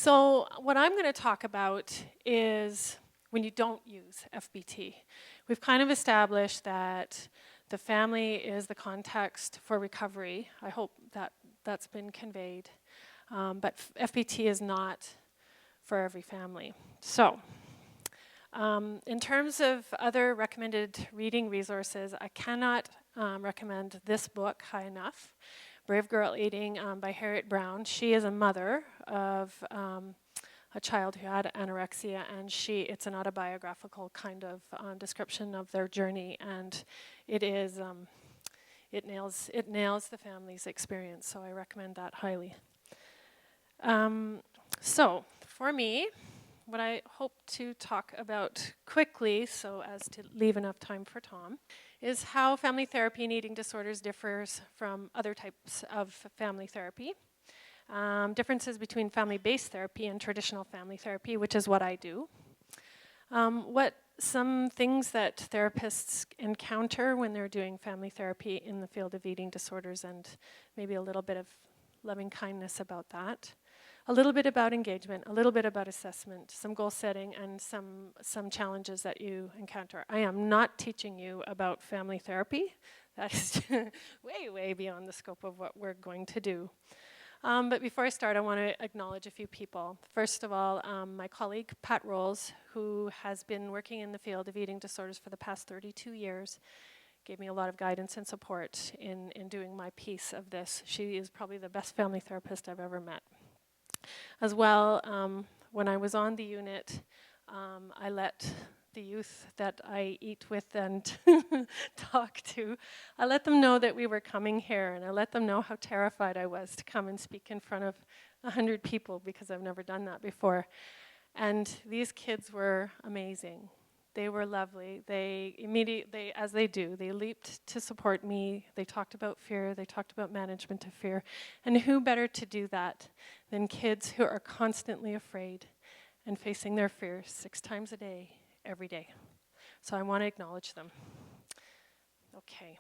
So what I'm going to talk about is when you don't use FBT. We've kind of established that the family is the context for recovery. I hope that that's been conveyed. But FBT is not for every family. So in terms of other recommended reading resources, I cannot recommend this book high enough. Brave Girl Eating by Harriet Brown. She is a mother of a child who had anorexia, and it's an autobiographical kind of description of their journey, and it nails the family's experience, so I recommend that highly. So for me, what I hope to talk about quickly, so as to leave enough time for Tom, is how family therapy in eating disorders differs from other types of family therapy. Differences between family-based therapy and traditional family therapy, which is what I do. What some things that therapists encounter when they're doing family therapy in the field of eating disorders, and maybe a little bit of loving kindness about that. A little bit about engagement, a little bit about assessment, some goal setting, and some challenges that you encounter. I am not teaching you about family therapy. That is way, way beyond the scope of what we're going to do. But before I start, I want to acknowledge a few people. First of all, my colleague, Pat Rolls, who has been working in the field of eating disorders for the past 32 years, gave me a lot of guidance and support in doing my piece of this. She is probably the best family therapist I've ever met. As well, when I was on the unit, I let the youth that I eat with and talk to, I let them know that we were coming here, and I let them know how terrified I was to come and speak in front of 100 people, because I've never done that before. And these kids were amazing. They were lovely. They immediately, as they do, they leaped to support me. They talked about fear. They talked about management of fear. And who better to do that than kids who are constantly afraid and facing their fears 6 times a day, every day. So I want to acknowledge them. Okay.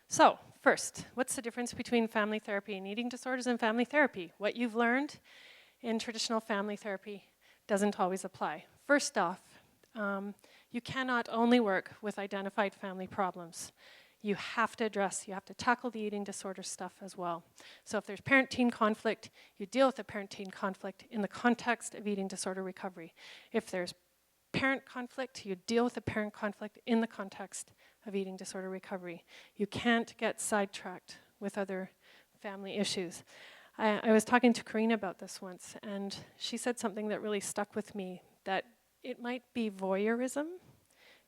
So first, what's the difference between family therapy and eating disorders and family therapy? What you've learned in traditional family therapy doesn't always apply. First off, you cannot only work with identified family problems. You have to tackle the eating disorder stuff as well. So if there's parent-teen conflict, you deal with the parent-teen conflict in the context of eating disorder recovery. If there's parent conflict, you deal with the parent conflict in the context of eating disorder recovery. You can't get sidetracked with other family issues. I was talking to Karina about this once, and she said something that really stuck with me, that it might be voyeurism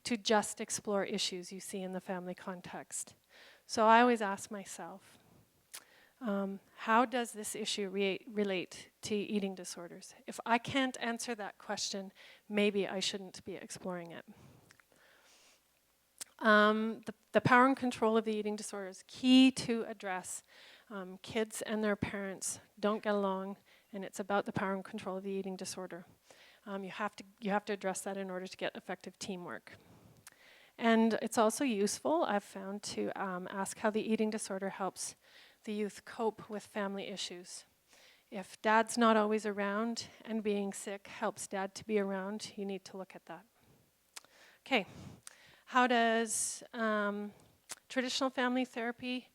to just explore issues you see in the family context. So I always ask myself, how does this issue relate to eating disorders? If I can't answer that question, maybe I shouldn't be exploring it. The power and control of the eating disorder is key to address. Kids and their parents don't get along, and it's about the power and control of the eating disorder. You have to address that in order to get effective teamwork. And it's also useful, I've found, to ask how the eating disorder helps the youth cope with family issues. If dad's not always around and being sick helps dad to be around, you need to look at that. Okay, how does traditional family therapy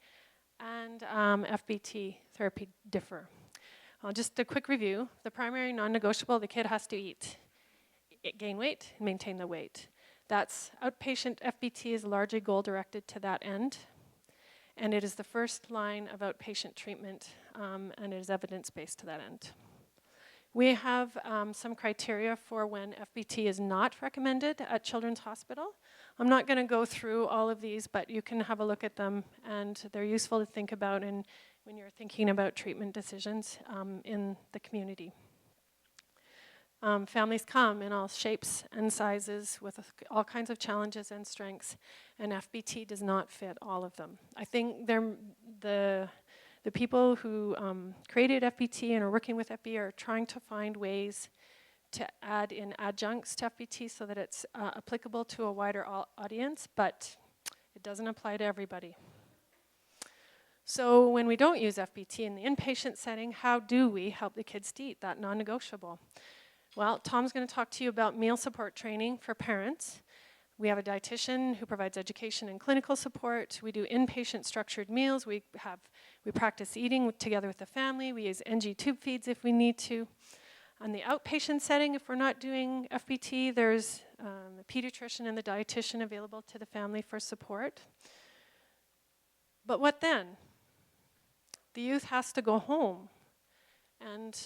and FBT therapy differ? Just a quick review. The primary non-negotiable, the kid has to eat, gain weight, and maintain the weight. That's outpatient FBT is largely goal-directed to that end, and it is the first line of outpatient treatment, and it is evidence-based to that end. We have some criteria for when FBT is not recommended at Children's Hospital. I'm not going to go through all of these, but you can have a look at them, and they're useful to think about when you're thinking about treatment decisions in the community. Families come in all shapes and sizes with all kinds of challenges and strengths, and FBT does not fit all of them. I think the people who created FBT and are working with FBT are trying to find ways to add in adjuncts to FBT so that it's applicable to a wider audience, but it doesn't apply to everybody. So when we don't use FBT in the inpatient setting, how do we help the kids to eat, that non-negotiable? Well, Tom's going to talk to you about meal support training for parents. We have a dietitian who provides education and clinical support. We do inpatient structured meals. We practice eating together with the family. We use NG tube feeds if we need to. On the outpatient setting, if we're not doing FBT, there's a pediatrician and the dietitian available to the family for support. But what then? The youth has to go home, and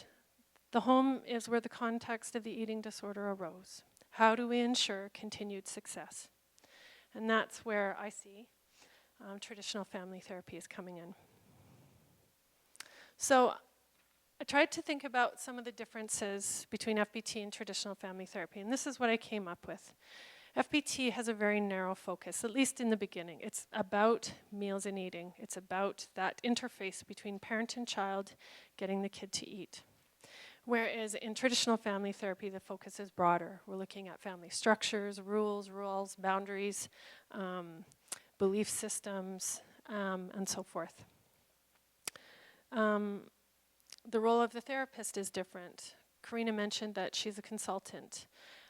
the home is where the context of the eating disorder arose. How do we ensure continued success? And that's where I see traditional family therapy is coming in. So I tried to think about some of the differences between FBT and traditional family therapy, and this is what I came up with. FBT has a very narrow focus, at least in the beginning. It's about meals and eating. It's about that interface between parent and child, getting the kid to eat. Whereas in traditional family therapy, the focus is broader. We're looking at family structures, rules, boundaries, belief systems, and so forth. The role of the therapist is different. Karina mentioned that she's a consultant.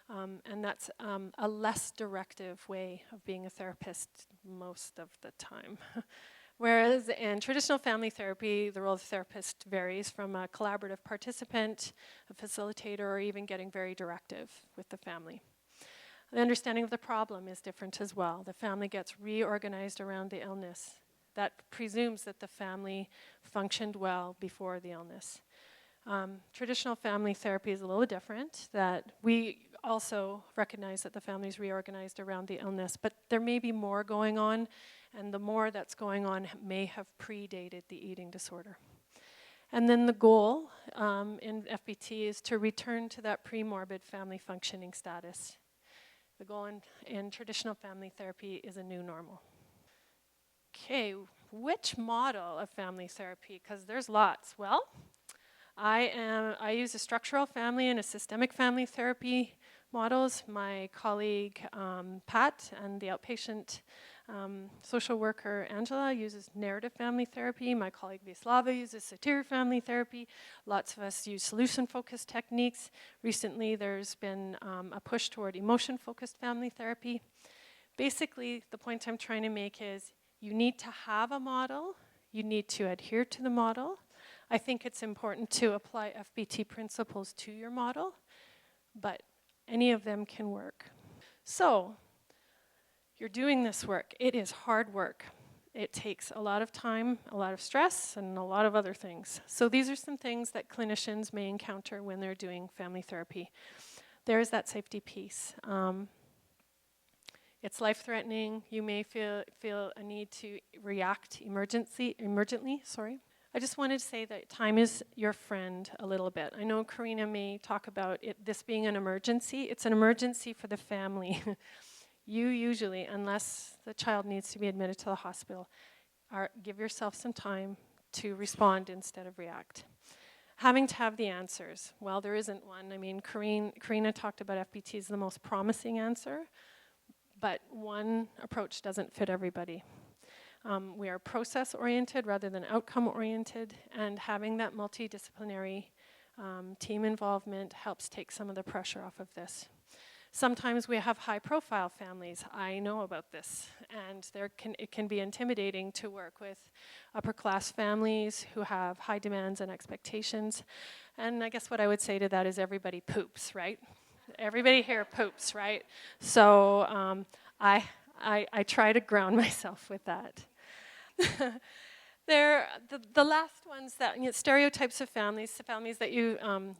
And that's a less directive way of being a therapist most of the time. Whereas in traditional family therapy, the role of the therapist varies from a collaborative participant, a facilitator, or even getting very directive with the family. The understanding of the problem is different as well. The family gets reorganized around the illness. That presumes that the family functioned well before the illness. Traditional family therapy is a little different, that we also recognize that the family's reorganized around the illness, but there may be more going on, and the more that's going on may have predated the eating disorder. And then the goal in FBT is to return to that pre-morbid family functioning status. The goal in traditional family therapy is a new normal. Okay, which model of family therapy? Because there's lots. Well, I use a structural family and a systemic family therapy models. My colleague Pat and the outpatient social worker Angela uses narrative family therapy. My colleague Vyacheslava uses satir family therapy. Lots of us use solution-focused techniques. Recently there's been a push toward emotion-focused family therapy. Basically, the point I'm trying to make is you need to have a model. You need to adhere to the model. I think it's important to apply FBT principles to your model, but any of them can work. So, you're doing this work. It is hard work. It takes a lot of time, a lot of stress, and a lot of other things. So these are some things that clinicians may encounter when they're doing family therapy. There's that safety piece. It's life-threatening. You may feel a need to react emergently. I just wanted to say that time is your friend a little bit. I know Karina may talk about this being an emergency. It's an emergency for the family. You usually, unless the child needs to be admitted to the hospital, give yourself some time to respond instead of react. Having to have the answers. Well, there isn't one. I mean, Karina talked about FBT as the most promising answer, but one approach doesn't fit everybody. We are process-oriented rather than outcome-oriented, and having that multidisciplinary team involvement helps take some of the pressure off of this. Sometimes we have high-profile families. I know about this, and it can be intimidating to work with upper-class families who have high demands and expectations. And I guess what I would say to that is everybody poops, right? Everybody here poops, right? So I try to ground myself with that. The last ones that, stereotypes of families, the families that you've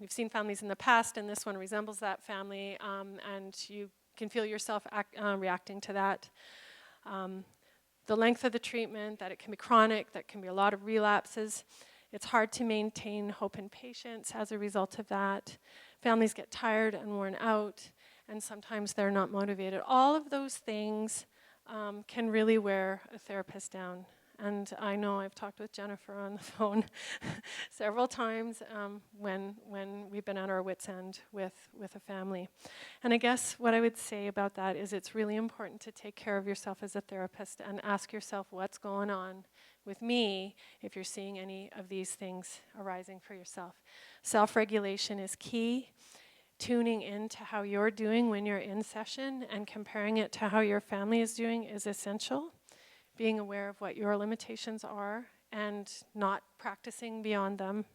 seen families in the past, and this one resembles that family, and you can feel yourself reacting to that. The length of the treatment, that it can be chronic, that can be a lot of relapses. It's hard to maintain hope and patience as a result of that. Families get tired and worn out, and sometimes they're not motivated. All of those things can really wear a therapist down. And I know I've talked with Jennifer on the phone several times when we've been at our wits' end with a family. And I guess what I would say about that is it's really important to take care of yourself as a therapist and ask yourself what's going on with me if you're seeing any of these things arising for yourself. Self-regulation is key. Tuning into how you're doing when you're in session and comparing it to how your family is doing is essential. Being aware of what your limitations are and not practicing beyond them,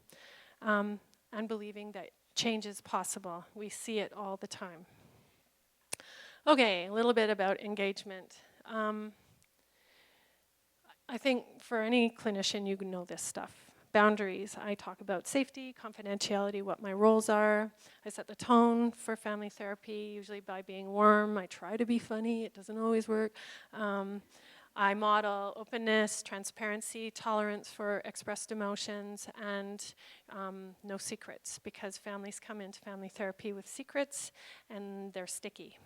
and believing that change is possible. We see it all the time. Okay, a little bit about engagement. I think for any clinician, you know this stuff. Boundaries. I talk about safety, confidentiality, what my roles are. I set the tone for family therapy, usually by being warm. I try to be funny. It doesn't always work. I model openness, transparency, tolerance for expressed emotions, and no secrets, because families come into family therapy with secrets, and they're sticky.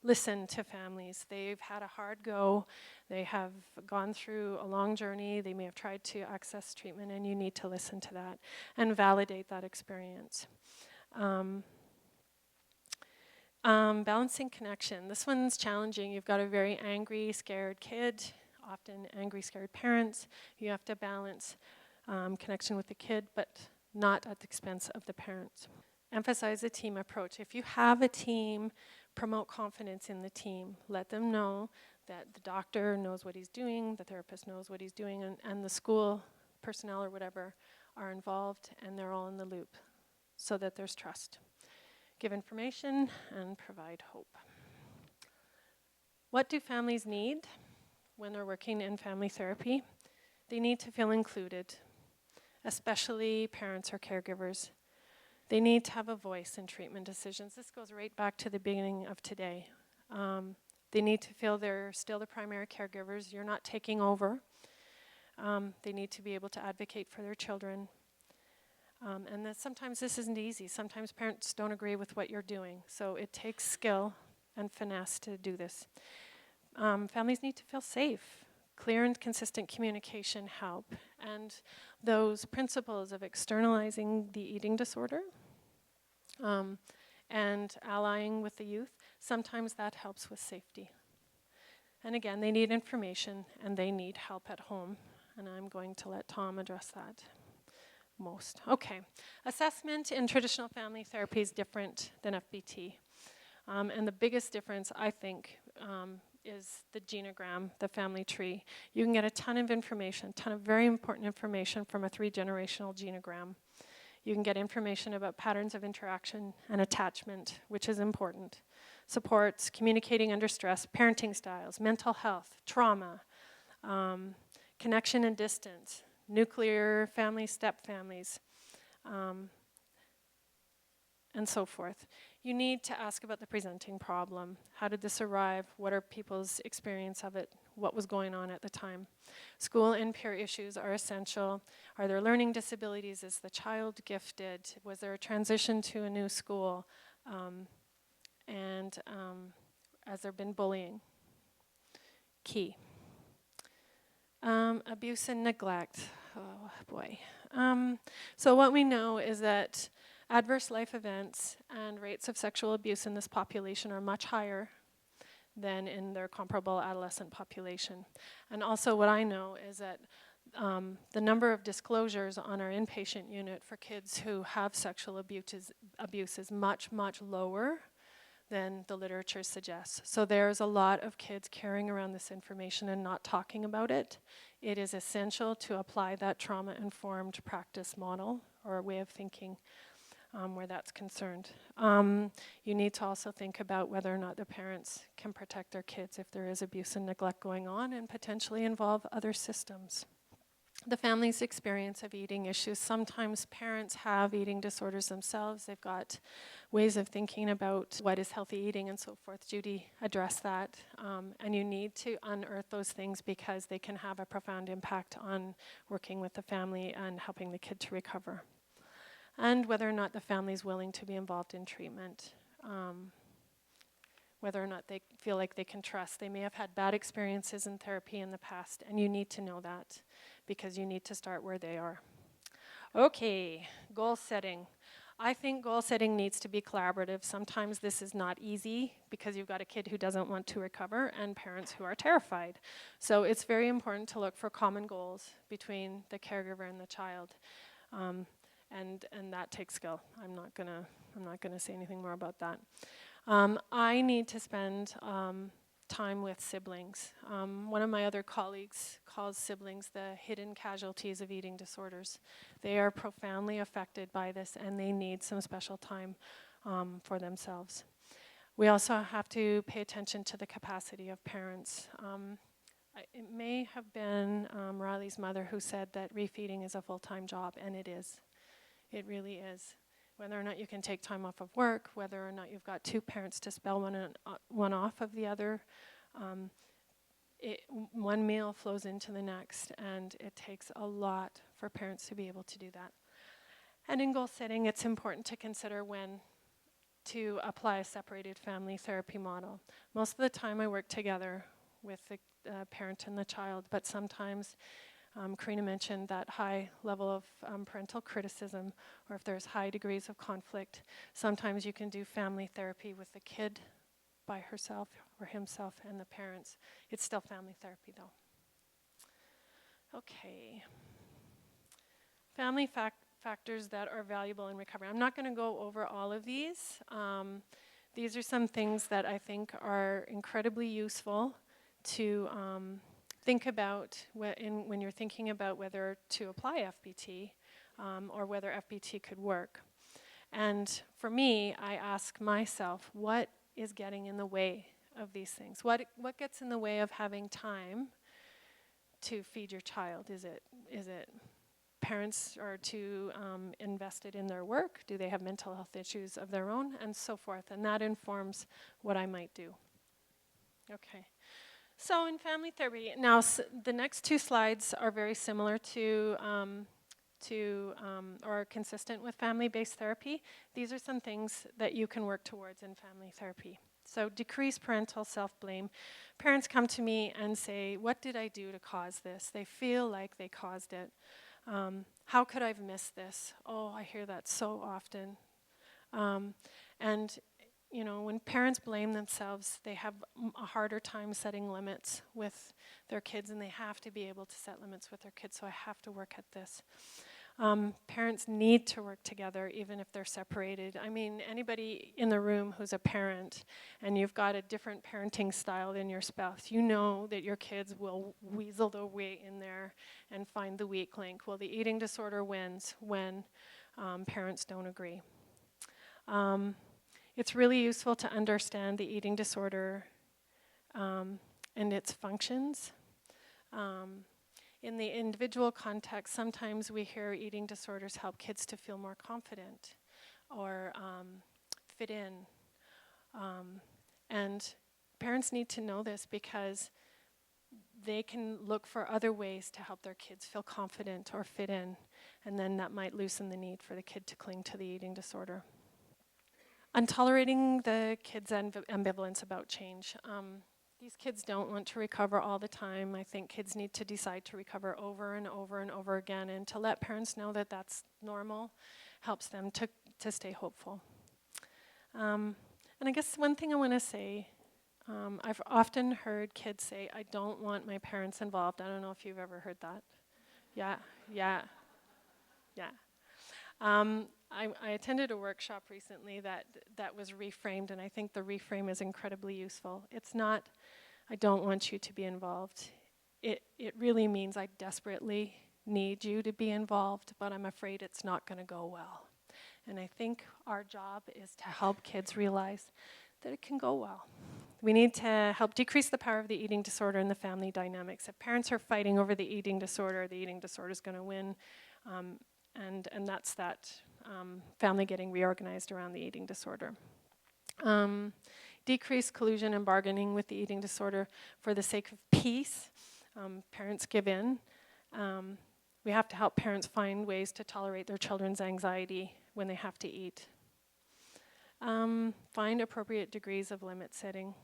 Listen to families. They've had a hard go. They have gone through a long journey. They may have tried to access treatment, and you need to listen to that and validate that experience. Balancing connection. This one's challenging. You've got a very angry, scared kid, often angry, scared parents. You have to balance connection with the kid, but not at the expense of the parents. Emphasize a team approach. If you have a team, promote confidence in the team. Let them know that the doctor knows what he's doing, the therapist knows what he's doing, and the school personnel or whatever are involved, and they're all in the loop so that there's trust. Give information and provide hope. What do families need when they're working in family therapy? They need to feel included, especially parents or caregivers. They need to have a voice in treatment decisions. This goes right back to the beginning of today. They need to feel they're still the primary caregivers. You're not taking over. They need to be able to advocate for their children. And that sometimes this isn't easy. Sometimes parents don't agree with what you're doing. So it takes skill and finesse to do this. Families need to feel safe. Clear and consistent communication help. And those principles of externalizing the eating disorder and allying with the youth, sometimes that helps with safety. And again, they need information and they need help at home. And I'm going to let Tom address that most. Okay, assessment in traditional family therapy is different than FBT. And the biggest difference, I think, is the genogram, the family tree. You can get a ton of information, a ton of very important information from a 3-generational genogram. You can get information about patterns of interaction and attachment, which is important. Supports, communicating under stress, parenting styles, mental health, trauma, connection and distance, nuclear family, step families, and so forth. You need to ask about the presenting problem. How did this arrive? What are people's experience of it? What was going on at the time? School and peer issues are essential. Are there learning disabilities? Is the child gifted? Was there a transition to a new school? Has there been bullying? Key. Abuse and neglect. Oh boy. So what we know is that adverse life events and rates of sexual abuse in this population are much higher than in their comparable adolescent population. And also what I know is that the number of disclosures on our inpatient unit for kids who have sexual abuse is much, much lower than the literature suggests. So there's a lot of kids carrying around this information and not talking about it. It is essential to apply that trauma-informed practice model or way of thinking where that's concerned. You need to also think about whether or not the parents can protect their kids if there is abuse and neglect going on and potentially involve other systems. The family's experience of eating issues. Sometimes parents have eating disorders themselves. They've got ways of thinking about what is healthy eating and so forth. Judy addressed that. And you need to unearth those things because they can have a profound impact on working with the family and helping the kid to recover. And whether or not the family is willing to be involved in treatment. whether or not they feel like they can trust. They may have had bad experiences in therapy in the past, and you need to know that because you need to start where they are. Okay, goal setting. I think goal setting needs to be collaborative. Sometimes this is not easy because you've got a kid who doesn't want to recover and parents who are terrified. So it's very important to look for common goals between the caregiver and the child. And that takes skill. I'm not gonna say anything more about that. I need to spend time with siblings. One of my other colleagues calls siblings the hidden casualties of eating disorders. They are profoundly affected by this, and they need some special time for themselves. We also have to pay attention to the capacity of parents. It may have been Riley's mother who said that refeeding is a full-time job, and it is. It really is. Whether or not you can take time off of work, whether or not you've got two parents to spell one off of the other, one meal flows into the next, and it takes a lot for parents to be able to do that. And in goal setting, it's important to consider when to apply a separated family therapy model. Most of the time I work together with the parent and the child, but sometimes Karina mentioned that high level of parental criticism, or if there's high degrees of conflict, sometimes you can do family therapy with the kid by herself or himself and the parents. It's still family therapy though. Okay. Family factors that are valuable in recovery. I'm not going to go over all of these. These are some things that I think are incredibly useful to think about when you're thinking about whether to apply FBT or whether FBT could work. And for me, I ask myself, what is getting in the way of these things? What gets in the way of having time to feed your child? Is it parents are too invested in their work? Do they have mental health issues of their own? And so forth. And that informs what I might do. Okay. So in family therapy, now the next two slides are very similar to or consistent with family-based therapy. These are some things that you can work towards in family therapy. So decrease parental self-blame. Parents come to me and say, what did I do to cause this? They feel like they caused it. How could I have missed this? Oh, I hear that so often. And you know, when parents blame themselves, they have a harder time setting limits with their kids, and they have to be able to set limits with their kids, so I have to work at this. Parents need to work together even if they're separated. I mean, anybody in the room who's a parent and you've got a different parenting style than your spouse, you know that your kids will weasel their way in there and find the weak link. Well, the eating disorder wins when parents don't agree. It's really useful to understand the eating disorder and its functions. In the individual context, sometimes we hear eating disorders help kids to feel more confident or fit in. And parents need to know this because they can look for other ways to help their kids feel confident or fit in, and then that might loosen the need for the kid to cling to the eating disorder. Untolerating the kids' ambivalence about change. These kids don't want to recover all the time. I think kids need to decide to recover over and over and over again, and to let parents know that that's normal helps them to stay hopeful. And I guess one thing I want to say, I've often heard kids say, I don't want my parents involved. I don't know if you've ever heard that. Yeah. I attended a workshop recently that was reframed, and I think the reframe is incredibly useful. It's not, I don't want you to be involved. It really means I desperately need you to be involved, but I'm afraid it's not going to go well. And I think our job is to help kids realize that it can go well. We need to help decrease the power of the eating disorder in the family dynamics. If parents are fighting over the eating disorder is going to win. And that's that family getting reorganized around the eating disorder. Decrease collusion and bargaining with the eating disorder for the sake of peace. Parents give in. We have to help parents find ways to tolerate their children's anxiety when they have to eat. Find appropriate degrees of limit setting.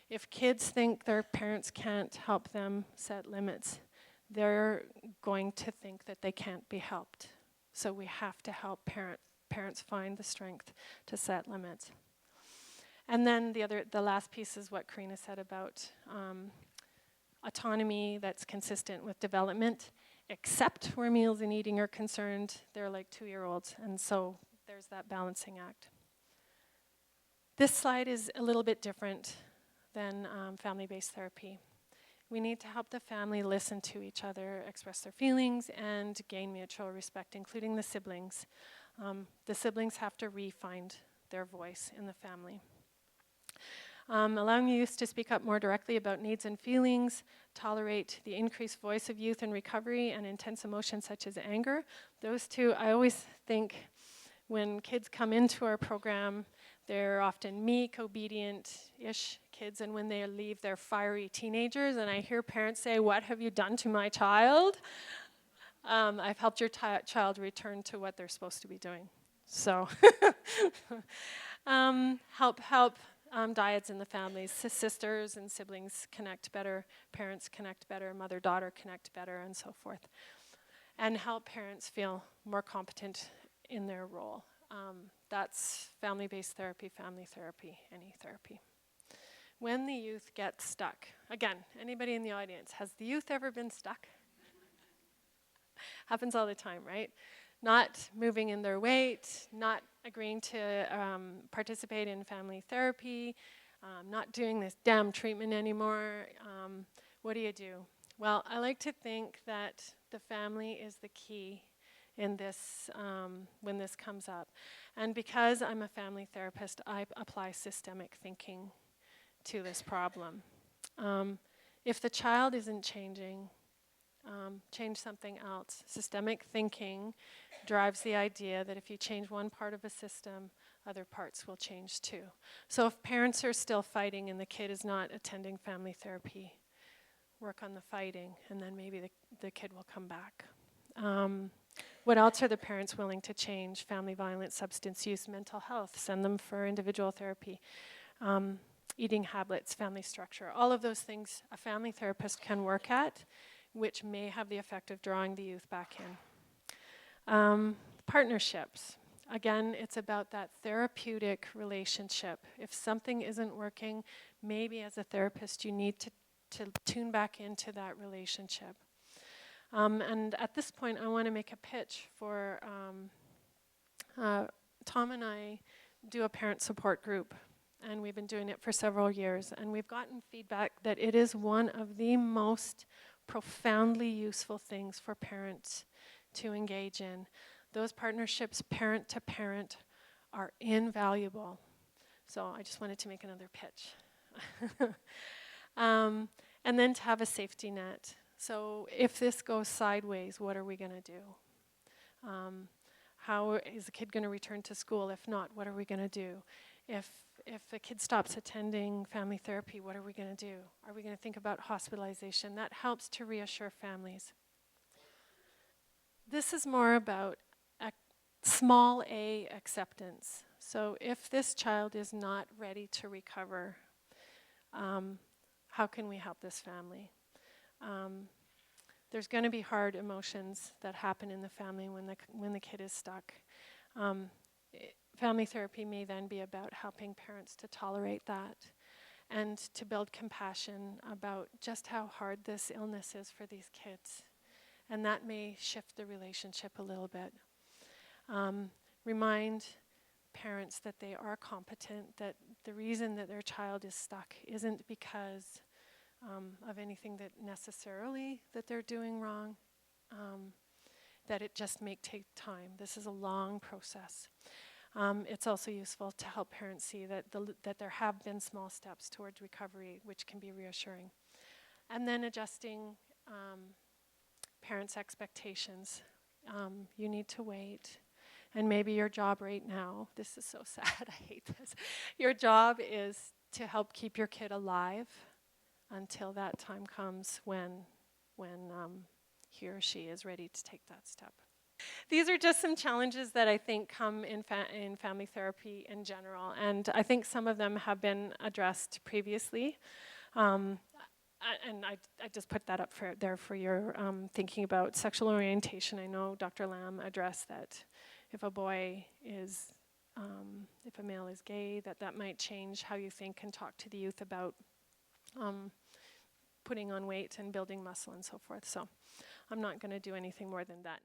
If kids think their parents can't help them set limits, they're going to think that they can't be helped. So we have to help parents find the strength to set limits. And then the last piece is what Karina said about autonomy that's consistent with development, except where meals and eating are concerned. They're like 2-year-olds, and so there's that balancing act. This slide is a little bit different than family-based therapy. We need to help the family listen to each other, express their feelings, and gain mutual respect, including the siblings. The siblings have to re-find their voice in the family. Allowing youth to speak up more directly about needs and feelings, tolerate the increased voice of youth in recovery and intense emotions such as anger. Those two, I always think when kids come into our program, they're often meek, obedient-ish kids, and when they leave, they're fiery teenagers. And I hear parents say, "What have you done to my child?" I've helped your child return to what they're supposed to be doing. So help dyads in the families. Sisters and siblings connect better, parents connect better, mother-daughter connect better, and so forth. And help parents feel more competent in their role. That's family-based therapy, family therapy, any therapy. When the youth gets stuck, again, anybody in the audience, has the youth ever been stuck? Happens all the time, right? Not moving in their weight, not agreeing to participate in family therapy, not doing this damn treatment anymore. What do you do? Well, I like to think that the family is the key in this, when this comes up. And because I'm a family therapist, I apply systemic thinking to this problem. If the child isn't changing, change something else. Systemic thinking drives the idea that if you change one part of a system, other parts will change too. So if parents are still fighting and the kid is not attending family therapy, work on the fighting, and then maybe the kid will come back. What else are the parents willing to change? Family violence, substance use, mental health. Send them for individual therapy. Eating habits, family structure. All of those things a family therapist can work at, which may have the effect of drawing the youth back in. Partnerships. Again, it's about that therapeutic relationship. If something isn't working, maybe as a therapist you need to tune back into that relationship. And at this point, I want to make a pitch for Tom and I do a parent support group, and we've been doing it for several years, and we've gotten feedback that it is one of the most profoundly useful things for parents to engage in. Those partnerships, parent to parent, are invaluable. So I just wanted to make another pitch. And then to have a safety net. So if this goes sideways, what are we going to do? How is the kid going to return to school? If not, what are we going to do? If the kid stops attending family therapy, what are we going to do? Are we going to think about hospitalization? That helps to reassure families. This is more about small a acceptance. So if this child is not ready to recover, how can we help this family? There's going to be hard emotions that happen in the family when the kid is stuck. Family therapy may then be about helping parents to tolerate that and to build compassion about just how hard this illness is for these kids. And that may shift the relationship a little bit. Remind parents that they are competent, that the reason that their child is stuck isn't because of anything that necessarily that they're doing wrong, that it just may take time. This is a long process. It's also useful to help parents see that that there have been small steps towards recovery, which can be reassuring. And then adjusting parents' expectations. You need to wait. And maybe your job right now, this is so sad, I hate this. Your job is to help keep your kid alive until that time comes when he or she is ready to take that step. These are just some challenges that I think come in family therapy in general, and I think some of them have been addressed previously. And I just put that up there for your thinking about sexual orientation. I know Dr. Lamb addressed that if a boy is, if a male is gay, that might change how you think and talk to the youth about putting on weight and building muscle and so forth. So I'm not going to do anything more than that.